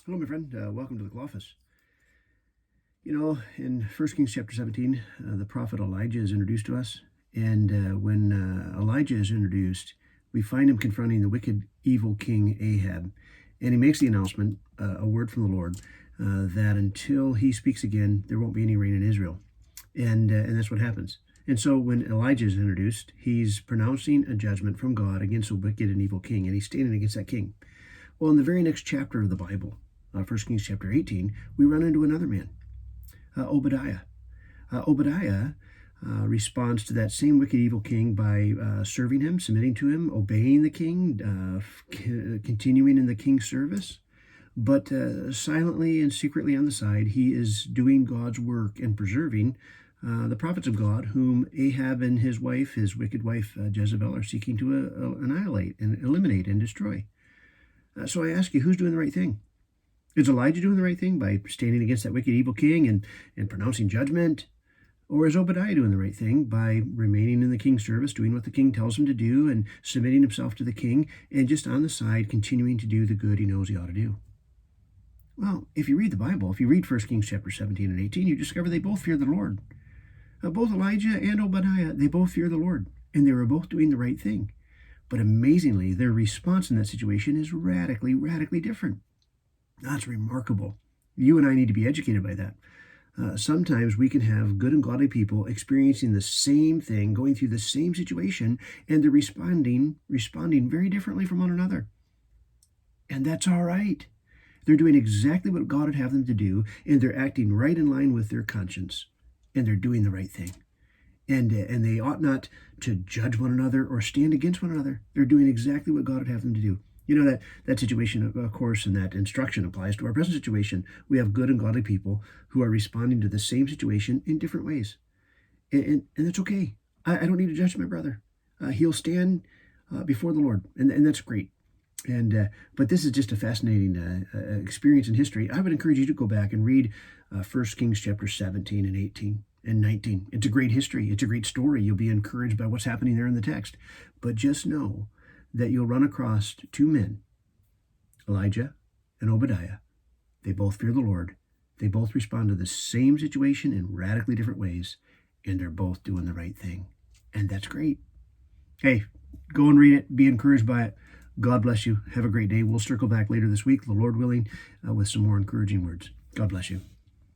Hello, my friend. Welcome to the office. You know, in 1 Kings chapter 17, the prophet Elijah is introduced to us. And when Elijah is introduced, we find him confronting the wicked, evil king Ahab. And he makes the announcement, a word from the Lord, that until he speaks again, there won't be any rain in Israel. And that's what happens. And so when Elijah is introduced, he's pronouncing a judgment from God against a wicked and evil king, and he's standing against that king. Well, in the very next chapter of the Bible, 1 Kings chapter 18, we run into another man, Obadiah. Obadiah responds to that same wicked, evil king by serving him, submitting to him, obeying the king, continuing in the king's service. But silently and secretly on the side, he is doing God's work and preserving the prophets of God, whom Ahab and his wife, his wicked wife Jezebel, are seeking to annihilate and eliminate and destroy. So I ask you, who's doing the right thing? Is Elijah doing the right thing by standing against that wicked, evil king and pronouncing judgment? Or is Obadiah doing the right thing by remaining in the king's service, doing what the king tells him to do, and submitting himself to the king, and just on the side continuing to do the good he knows he ought to do? Well, if you read the Bible, if you read 1 Kings chapter 17 and 18, you discover they both fear the Lord. Both Elijah and Obadiah, they both fear the Lord, and they were both doing the right thing. But amazingly, their response in that situation is radically, radically different. That's remarkable. You and I need to be educated by that. Sometimes we can have good and godly people experiencing the same thing, going through the same situation, and they're responding very differently from one another. And that's all right. They're doing exactly what God would have them to do, and they're acting right in line with their conscience, and they're doing the right thing. And they ought not to judge one another or stand against one another. They're doing exactly what God would have them to do. You know, that situation, of course, and that instruction applies to our present situation. We have good and godly people who are responding to the same situation in different ways. And that's okay. I don't need to judge my brother. He'll stand before the Lord, and that's great. But this is just a fascinating experience in history. I would encourage you to go back and read 1 Kings chapter 17 and 18 and 19. It's a great history. It's a great story. You'll be encouraged by what's happening there in the text. But just know that you'll run across two men, Elijah and Obadiah. They both fear the Lord. They both respond to the same situation in radically different ways, and they're both doing the right thing. And that's great. Hey, go and read it. Be encouraged by it. God bless you. Have a great day. We'll circle back later this week, the Lord willing, with some more encouraging words. God bless you.